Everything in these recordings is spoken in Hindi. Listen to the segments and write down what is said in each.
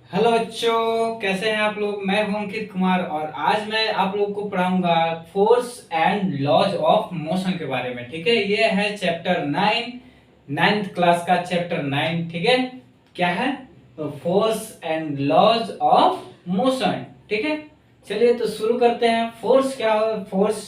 हेलो बच्चों, कैसे हैं आप लोग। मैं हूं अंकित कुमार और आज मैं आप लोग को पढ़ाऊंगा force and laws of motion के बारे में। ठीक है, ये है चैप्टर 9, 9th क्लास का चैप्टर 9। ठीक है, क्या है तो force and laws of motion. ठीक है, चलिए तो शुरू करते हैं। फोर्स क्या है, फोर्स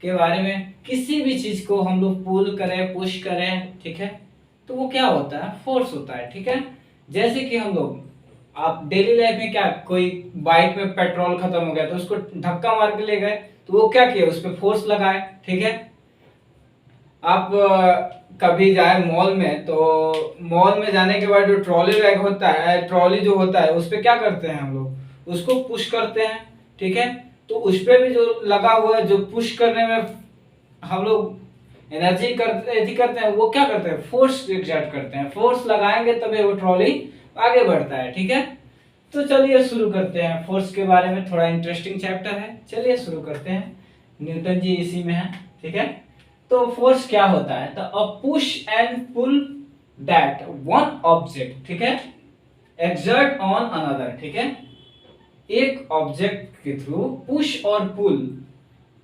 के बारे में किसी भी चीज को हम लोग पुल करें पुश करें, ठीक है, तो वो क्या होता है, फोर्स होता है। ठीक है, जैसे कि हम लोग आप डेली लाइफ में क्या, कोई बाइक में पेट्रोल खत्म हो गया तो उसको धक्का मार के ले गए, तो वो क्या किया, उस पर फोर्स लगाए। ठीक है, आप कभी जाए मॉल में तो मॉल में जाने के बाद जो ट्रॉली बैग होता है, ट्रॉली जो होता है, उस पर क्या करते हैं हम लोग, उसको पुश करते हैं। ठीक है, तो उस पर भी जो लगा हुआ है, जो पुश करने में हम लोग एनर्जी करते हैं, वो क्या करते हैं, फोर्स एग्जर्ट करते हैं। फोर्स लगाएंगे तभी वो ट्रॉली आगे बढ़ता है। ठीक है, तो चलिए शुरू करते हैं। फोर्स के बारे में थोड़ा इंटरेस्टिंग चैप्टर है, चलिए शुरू करते हैं। न्यूटन जी इसी में है। ठीक है, तो फोर्स क्या होता है, तो a push and pull that one object, ठीक है, एक्सर्ट ऑन अनदर। ठीक है, एक ऑब्जेक्ट के थ्रू पुश और पुल,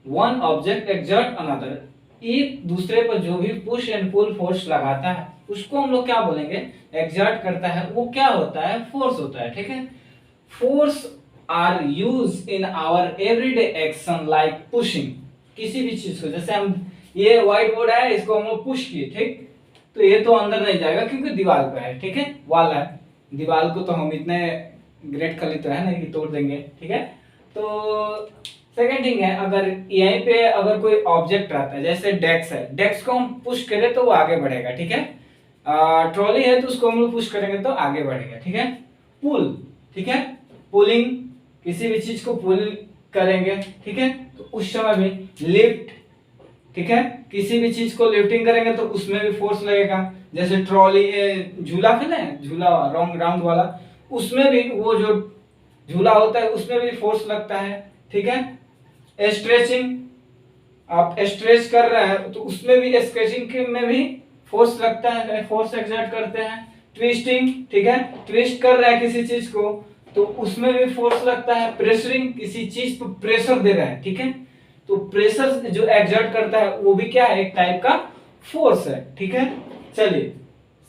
वन ऑब्जेक्ट एक्सर्ट अनदर, एक दूसरे पर जो भी पुश एंड पुल फोर्स लगाता है उसको हम लोग क्या बोलेंगे, एक्सर्ट करता है, वो क्या होता है, फोर्स होता है। ठीक है, force are use in our everyday action like pushing. किसी भी चीज को, जैसे हम ये व्हाइट बोर्ड है, इसको हम लोग पुश किए, ठीक, तो ये तो अंदर नहीं जाएगा क्योंकि दीवार पे है। ठीक है, वाल है, दीवार को तो हम इतने ग्रेट खली तो है नहीं कि तोड़ देंगे। ठीक है, तो सेकंड थिंग है, अगर यहीं पे अगर कोई ऑब्जेक्ट रहता है, जैसे डेस्क है, डेस्क को हम पुश करें तो वो आगे बढ़ेगा। ठीक है, ट्रॉली है तो उसको हम लोग पुश करेंगे तो आगे बढ़ेगा। ठीक है, पुल, ठीक है, पुलिंग, किसी भी चीज को पुल करेंगे, ठीक है, तो उस समय भी लिफ्ट, ठीक है, किसी भी चीज को लिफ्टिंग करेंगे तो उसमें भी फोर्स लगेगा। जैसे ट्रॉली, झूला खेले, झूला राउंड राउंड वाला, उसमें भी वो जो झूला होता है उसमें भी फोर्स लगता है। ठीक है, स्ट्रेचिंग, आप स्ट्रेच कर रहे हैं तो उसमें भी, स्ट्रेचिंग में भी फोर्स लगता है, फोर्स एक्सर्ट करते हैं। ट्विस्टिंग, ठीक है, ट्विस्ट कर रहा है किसी चीज को तो उसमें भी फोर्स लगता है। प्रेशरिंग, किसी चीज पर प्रेशर दे रहा है, ठीक है, तो प्रेशर जो एक्सर्ट करता है वो भी क्या है, एक टाइप का फोर्स है। ठीक है, चलिए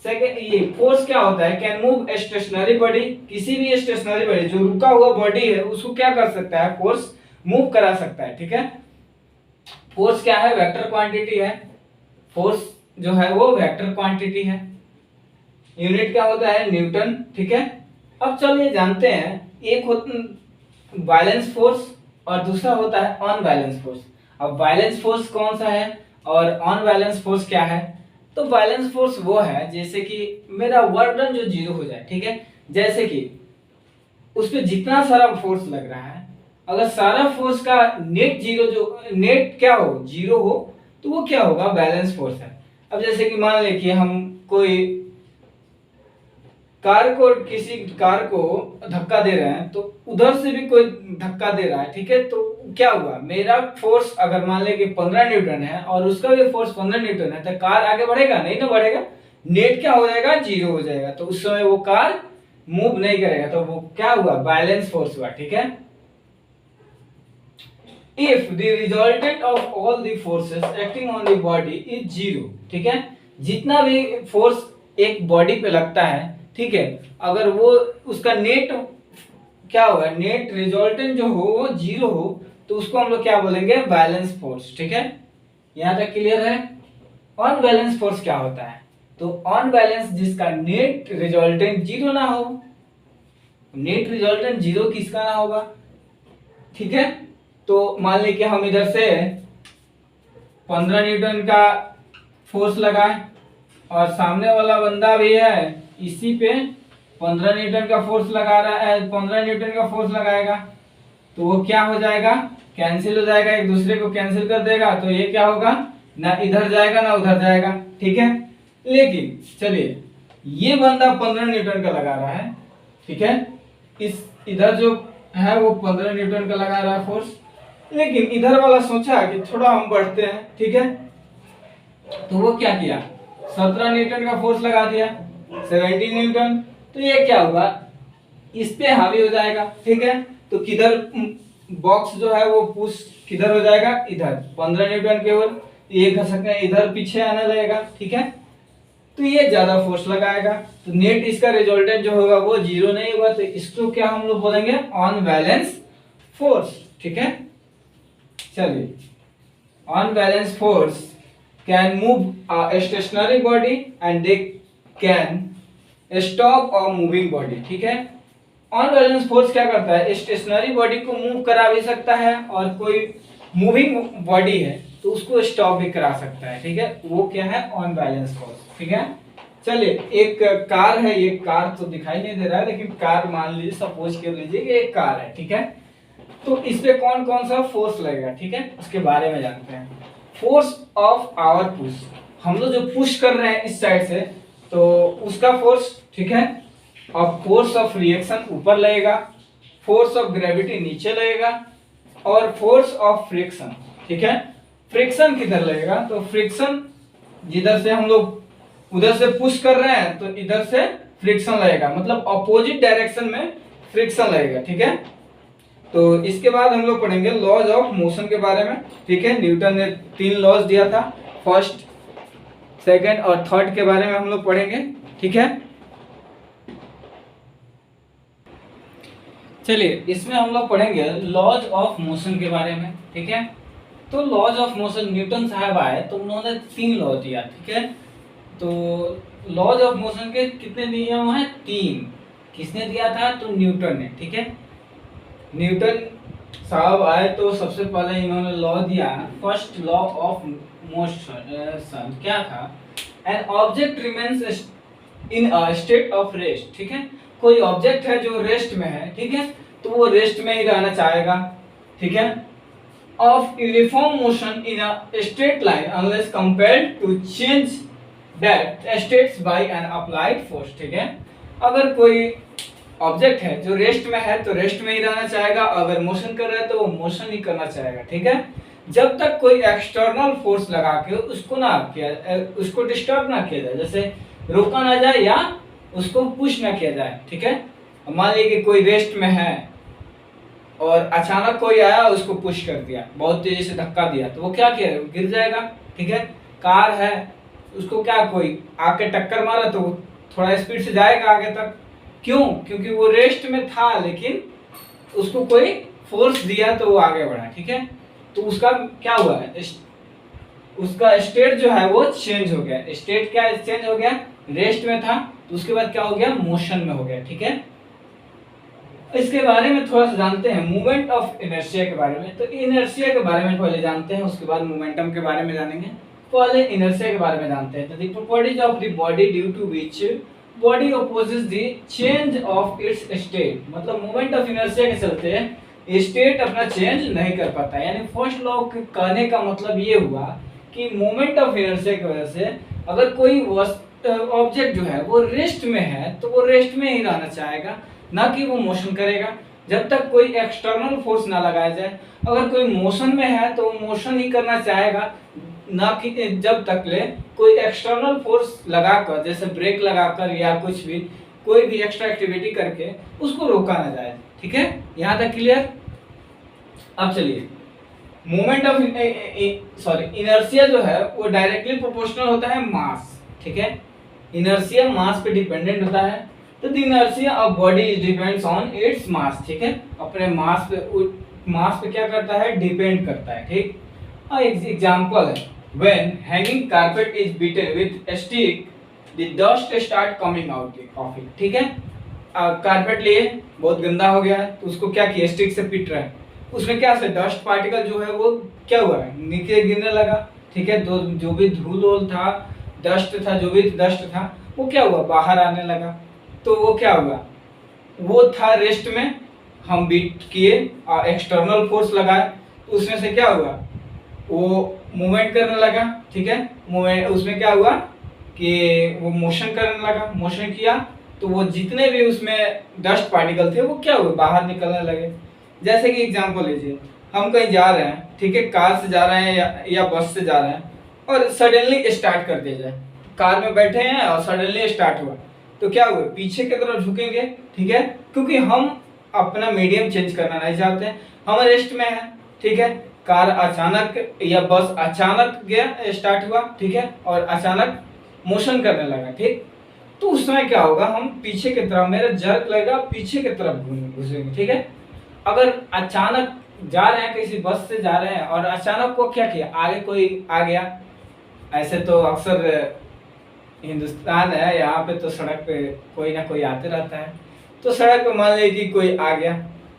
सेकंड, ये फोर्स क्या होता है, कैन मूव स्टेशनरी बॉडी, किसी भी स्टेशनरी बॉडी जो रुका हुआ बॉडी है उसको क्या कर सकता है, फोर्स मूव करा सकता है। ठीक है, फोर्स क्या है, वेक्टर क्वांटिटी है। फोर्स जो है वो वेक्टर क्वांटिटी है। यूनिट क्या होता है, न्यूटन। ठीक है, अब चलिए जानते हैं, एक होता बैलेंस फोर्स और दूसरा होता है अनबैलेंस फोर्स। अब बैलेंस फोर्स कौन सा है और अनबैलेंस फोर्स क्या है, तो बैलेंस फोर्स वो है जैसे कि मेरा वर्क डन जो जीरो हो जाए। ठीक है, जैसे कि उस पर जितना सारा फोर्स लग रहा है, अगर सारा फोर्स का नेट जीरो, जो नेट क्या हो, जीरो हो, तो वो क्या होगा, बैलेंस फोर्स है। अब जैसे कि मान लें हम कोई किसी कार को धक्का दे रहे हैं तो उधर से भी कोई धक्का दे रहा है, ठीक है, तो क्या हुआ, मेरा फोर्स अगर मान ले कि 15 न्यूटन है और उसका भी फोर्स 15 न्यूटन है, तो कार आगे बढ़ेगा नहीं ना बढ़ेगा, नेट क्या हो जाएगा, जीरो हो जाएगा, तो उस समय वो कार मूव नहीं करेगा, तो वो क्या हुआ, बैलेंस फोर्स हुआ। ठीक है, if the resultant of all the forces acting on the body is zero, ठीक है, जितना भी फोर्स एक बॉडी पे लगता है, ठीक है, अगर वो उसका नेट क्या होगा, नेट रिजल्टेंट जो हो वो जीरो हो, तो उसको हम लोग क्या बोलेंगे, बैलेंस फोर्स। ठीक है, यहां तक क्लियर है। अनबैलेंस फोर्स क्या होता है, तो अनबैलेंस जिसका नेट रिजल्टेंट जीरो ना हो, नेट रिजल्टेंट जीरो किसका ना होगा, ठीक है, तो मान लीजिए हम इधर से 15 न्यूटन का फोर्स लगाए और सामने वाला बंदा भी है इसी पे 15 न्यूटन का फोर्स लगा रहा है, 15 न्यूटन का फोर्स लगाएगा, तो वो क्या हो जाएगा, कैंसिल हो जाएगा, एक दूसरे को कैंसिल कर देगा, तो ये क्या होगा, ना इधर जाएगा ना उधर जाएगा। ठीक है, लेकिन चलिए ये बंदा 15 न्यूटन का लगा रहा है, ठीक है, इस इधर जो है वो 15 न्यूटन का लगा रहा है फोर्स, लेकिन इधर वाला सोचा कि थोड़ा हम बढ़ते हैं, ठीक है, तो वो क्या किया, 17 न्यूटन का फोर्स लगा दिया, 17 न्यूटन, तो ये क्या हुआ, इस पे हावी हो जाएगा, ठीक है। तो किधर बॉक्स जो है वो पुश किधर हो जाएगा, इधर 15 न्यूटन केवल, ये घसक इधर पीछे आने लगेगा, ठीक है। तो ये ज्यादा फोर्स लगाएगा, तो नेट इसका रिजल्टेंट जो होगा वो जीरो नहीं होगा, तो इसको क्या हम लोग बोलेंगे, ऑन बैलेंस फोर्स, ठीक है। चलिए, on balance force can move a stationary body and they can stop a moving body, ठीक है। ऑन बैलेंस फोर्स क्या करता है, स्टेशनरी बॉडी को मूव करा भी सकता है, और कोई मूविंग बॉडी है तो उसको स्टॉप भी करा सकता है, ठीक है। वो क्या है, ऑन बैलेंस फोर्स, ठीक है। चलिए, एक कार है, ये कार तो दिखाई नहीं दे रहा है, लेकिन कार मान लीजिए, सपोज कर लीजिए कि एक कार है, ठीक है। तो इस पे कौन कौन सा फोर्स लगेगा, ठीक है, उसके बारे में जानते हैं। फोर्स ऑफ आवर पुश, हम लोग जो पुश कर रहे हैं इस साइड से, तो उसका फोर्स, ठीक है। और फोर्स ऑफ रिएक्शन ऊपर लगेगा, फोर्स ऑफ ग्रेविटी नीचे लगेगा, और फोर्स ऑफ फ्रिक्शन, ठीक है। फ्रिक्शन किधर लगेगा, तो फ्रिक्शन जिधर से हम लोग उधर से पुश कर रहे हैं तो इधर से फ्रिक्शन लगेगा, मतलब अपोजिट डायरेक्शन में फ्रिक्शन लगेगा, ठीक है। तो इसके बाद हम लोग पढ़ेंगे लॉज ऑफ मोशन के बारे में, ठीक है। न्यूटन ने 3 लॉज दिया था, फर्स्ट, सेकंड और थर्ड के बारे में हम लोग पढ़ेंगे, ठीक है। चलिए, इसमें हम लोग पढ़ेंगे लॉज ऑफ मोशन के बारे में, ठीक है। तो लॉज ऑफ मोशन, न्यूटन साहब आए तो उन्होंने 3 लॉ दिया, ठीक है। तो लॉज ऑफ मोशन के कितने नियम हैं, 3। किसने दिया था, तो न्यूटन ने, ठीक है। न्यूटन साहब आए तो सबसे पहले इन्होंने लॉ दिया, फर्स्ट लॉ ऑफ मोशन क्या था, an object remains in a state of rest, ठीक है। कोई ऑब्जेक्ट है जो रेस्ट में है, ठीक है, तो वो रेस्ट में ही रहना चाहेगा, ठीक है। Of uniform motion in a straight line unless compelled to change that states by an applied force, ठीक है। अगर कोई ऑब्जेक्ट है जो रेस्ट में है तो रेस्ट में ही रहना चाहेगा, अगर मोशन कर रहा है तो वो मोशन ही करना चाहेगा, ठीक है। जब तक कोई एक्सटर्नल फोर्स लगा के उसको डिस्टर्ब ना किया जाए, जैसे रोका ना जाए या उसको पुश ना किया जाए, ठीक है। मान लीजिए कि कोई रेस्ट में है और अचानक कोई आया उसको पुश कर दिया, बहुत तेजी से धक्का दिया, तो वो क्या किया, गिर जाएगा, ठीक है। कार है, उसको क्या कोई आके टक्कर मारा तो थोड़ा स्पीड से जाएगा आगे तक, क्यों, क्योंकि वो रेस्ट में था, लेकिन उसको कोई फोर्स दिया तो वो आगे बढ़ा, ठीक है। तो उसका क्या हुआ है, उसका स्टेट जो है वो चेंज हो गया। स्टेट क्या चेंज हो गया, रेस्ट में था तो उसके बाद क्या हो गया, मोशन में हो गया, ठीक है। इसके बारे में थोड़ा सा जानते हैं, मूवमेंट ऑफ इनर्शिया के बारे में। तो इनर्शिया के बारे में पहले जानते हैं, उसके बाद मोमेंटम के बारे में जानेंगे। पहले इनर्शिया के बारे में जानते हैं। तो the properties of the body due to which body opposes the change of its state, मतलब मूवमेंट ऑफ इनर्शिया के चलते स्टेट अपना चेंज नहीं कर पाता। यानी फर्स्ट लॉ कहने का मतलब ये हुआ कि मोमेंट ऑफ इनर्शिया की वजह से अगर कोई ऑब्जेक्ट जो है वो रेस्ट में है तो वो रेस्ट में ही रहना चाहेगा, ना कि वो मोशन करेगा, जब तक कोई एक्सटर्नल फोर्स ना लगाया जाए। अगर कोई मोशन में है तो वो मोशन ही करना चाहेगा, ना कि जब तक ले कोई एक्सटर्नल फोर्स लगाकर, जैसे ब्रेक लगाकर या कुछ भी, कोई भी एक्स्ट्रा एक्टिविटी करके उसको रोका ना जाए, ठीक है। यहाँ तक क्लियर। अब चलिए, मोमेंट ऑफ इनर्शिया जो है वो डायरेक्टली प्रोपोर्शनल होता है मास, ठीक है। इनर्शिया मास पे डिपेंडेंट होता है, तो the inertia of body is depends on its mass, ठीक है। अपने मास पे क्या करता है, डिपेंड करता है, ठीक। और एग्जांपल है, when hanging carpet is beaten with stick the dust start coming out of it, ठीक है। कारपेट लिए बहुत गंदा हो गया है तो उसको क्या किया, स्टिक से पीट रहा है, उसमें क्या से डस्ट पार्टिकल जो है वो क्या हुआ है, नीचे गिरने लगा, ठीक है। जो भी धूल था, डस्ट था, जो भी डस्ट था वो क्या हुआ, बाहर आने लगा। तो वो क्या हुआ, वो था रेस्ट में, हम बीट किए, एक्सटर्नल फोर्स लगाए, तो उसमें से क्या हुआ, वो मूवमेंट करने लगा, ठीक है। मूवमेंट उसमें क्या हुआ कि वो मोशन करने लगा, मोशन किया तो वो जितने भी उसमें डस्ट पार्टिकल थे वो क्या हुए, बाहर निकलने लगे। जैसे कि एग्जांपल लीजिए, हम कहीं जा रहे हैं, ठीक है, कार से जा रहे हैं या बस से जा रहे हैं, और सडनली स्टार्ट कर दिया जाए। कार में बैठे हैं और सडनली स्टार्ट हुआ, तो क्या हुआ, पीछे की तरफ झुकेंगे, ठीक है, क्योंकि हम अपना मीडियम चेंज करना नहीं चाहते हैं, हम रेस्ट में है, ठीक है। कार अचानक या बस अचानक गया स्टार्ट हुआ, ठीक है, और अचानक मोशन करने लगा, ठीक, तो उस समय क्या होगा, हम पीछे की तरफ, मेरा जर्क लगेगा, पीछे की तरफ घुसेंगे, ठीक है। अगर अचानक जा रहे हैं, किसी बस से जा रहे हैं और अचानक को क्या किया, आगे कोई आ गया, ऐसे तो अक्सर हिंदुस्तान है, यहाँ पे तो सड़क पे कोई ना कोई आते रहता है, तो सड़क पे मान लीजिए कि कोई आ गया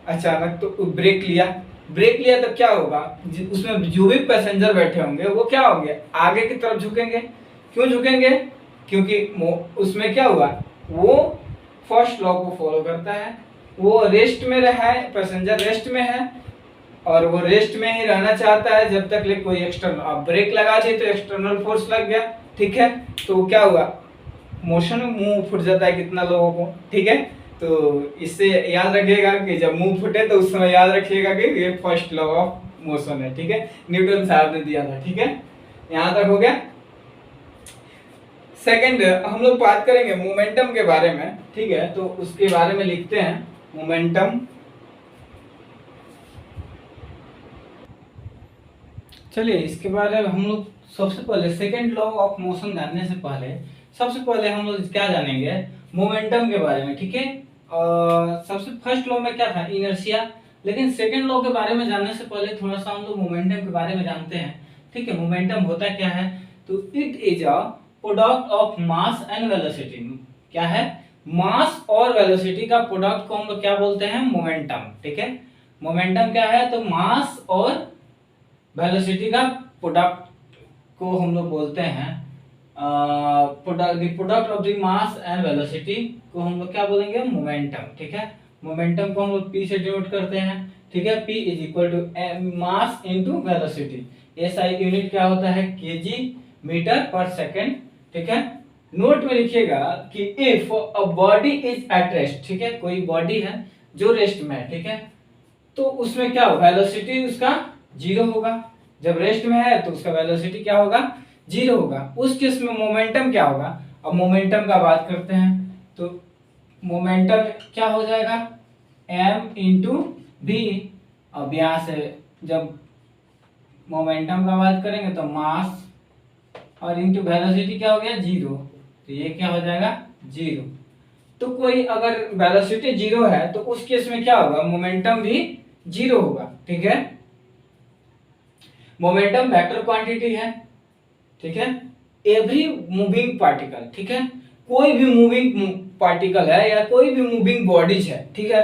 अचानक, तो ब्रेक लिया, ब्रेक लिया तो क्या होगा, उसमें जो भी पैसेंजर बैठे होंगे वो क्या होंगे, आगे की तरफ झुकेंगे। क्यों झुकेंगे, क्योंकि उसमें क्या हुआ, वो फर्स्ट लॉ को फॉलो करता है, वो रेस्ट में रहा है, पैसेंजर रेस्ट में है और वो रेस्ट में ही रहना चाहता है जब तक ले कोई एक्सटर्नल, अब ब्रेक लगा दी तो एक्सटर्नल फोर्स लग गया, ठीक है, तो क्या हुआ, मोशन में मुंह फूट जाता है कितना लोगों को, ठीक है। तो इससे याद रखिएगा कि जब मुंह फूटे तो उस समय याद रखिएगा कि ये फर्स्ट लॉ ऑफ मोशन है, ठीक है, न्यूटन साहब ने दिया था, ठीक है, यहां तक हो गया। सेकंड हम लोग बात करेंगे मोमेंटम के बारे में, ठीक है, तो उसके बारे में लिखते हैं मोमेंटम। चलिए इसके बारे में हम लोग सबसे पहले सेकंड लॉ ऑफ मोशन जानने से पहले सबसे पहले हम लोग क्या जानेंगे, मोमेंटम के बारे में, ठीक है। और सबसे फर्स्ट लॉ में क्या था, इनर्शिया, लेकिन सेकंड लॉ के बारे में जानने से पहले थोड़ा सा हम लोग मोमेंटम के बारे में जानते हैं, ठीक है। मोमेंटम होता क्या है, तो it is a product of mass and velocity. क्या है, मास और वेलोसिटी का प्रोडक्ट को हम लोग क्या बोलते हैं, मोमेंटम, ठीक है। मोमेंटम क्या है, तो मास और वेलोसिटी का प्रोडक्ट को हम लोग बोलते हैं, product of the mass and velocity को हम लोग क्या बोलेंगे, मोमेंटम, ठीक है। मोमेंटम को हम लोग p से डिनोट करते हैं, ठीक है, p is equal to mass into velocity. SI unit क्या होता है, केजी मीटर पर सेकंड, ठीक है। नोट में लिखिएगा कि if a body is at rest, ठीक है, कोई बॉडी है जो रेस्ट में है, ठीक है, तो उसमें क्या होगा, वेलोसिटी उसका जीरो होगा, जब रेस्ट में है तो उसका वेलोसिटी क्या होगा, जीरो होगा। उस केस में मोमेंटम क्या होगा, अब मोमेंटम का बात करते हैं, तो मोमेंटम क्या हो जाएगा, m इंटू बी। अब यहाँ से जब मोमेंटम का बात करेंगे तो मास और इंटू वेलोसिटी क्या हो गया, जीरो, तो ये क्या हो जाएगा, जीरो। तो कोई अगर वेलोसिटी जीरो है तो उस केस में क्या होगा, मोमेंटम भी जीरो होगा, ठीक है। मोमेंटम वेक्टर क्वांटिटी है, ठीक है, एवरी मूविंग पार्टिकल, ठीक है, कोई भी मूविंग पार्टिकल है या कोई भी मूविंग बॉडीज है, ठीक है,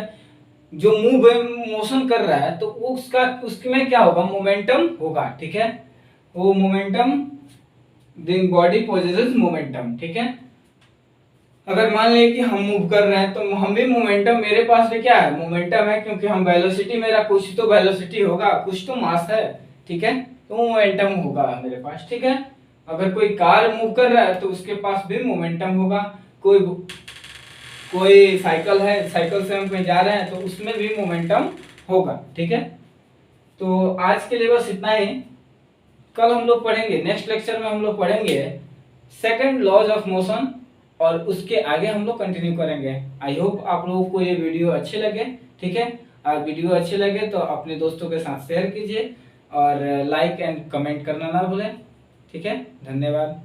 जो मूव मोशन कर रहा है तो उसका उसमें क्या होगा, मोमेंटम होगा, ठीक है, वो momentum the body possesses momentum, ठीक है। अगर मान लें कि हम मूव कर रहे हैं तो हम भी मोमेंटम, मेरे पास भी क्या है, मोमेंटम है, क्योंकि हम वेलोसिटी, मेरा कुछ तो वेलोसिटी होगा, कुछ तो मास है, ठीक है, तो मोमेंटम होगा मेरे पास, ठीक है। अगर कोई कार मूव कर रहा है तो उसके पास भी मोमेंटम होगा, कोई कोई साइकिल है, साइकिल से हम कहीं जा रहे हैं तो उसमें भी मोमेंटम होगा, ठीक है। तो आज के लिए बस इतना ही, कल हम लोग पढ़ेंगे, नेक्स्ट लेक्चर में हम लोग पढ़ेंगे सेकंड लॉज ऑफ मोशन और उसके आगे हम लोग कंटिन्यू करेंगे। आई होप आप लोगों को ये वीडियो अच्छे लगे, ठीक है। और वीडियो अच्छे लगे तो अपने दोस्तों के साथ शेयर कीजिए और लाइक एंड कमेंट करना ना भूलें, ठीक है। धन्यवाद।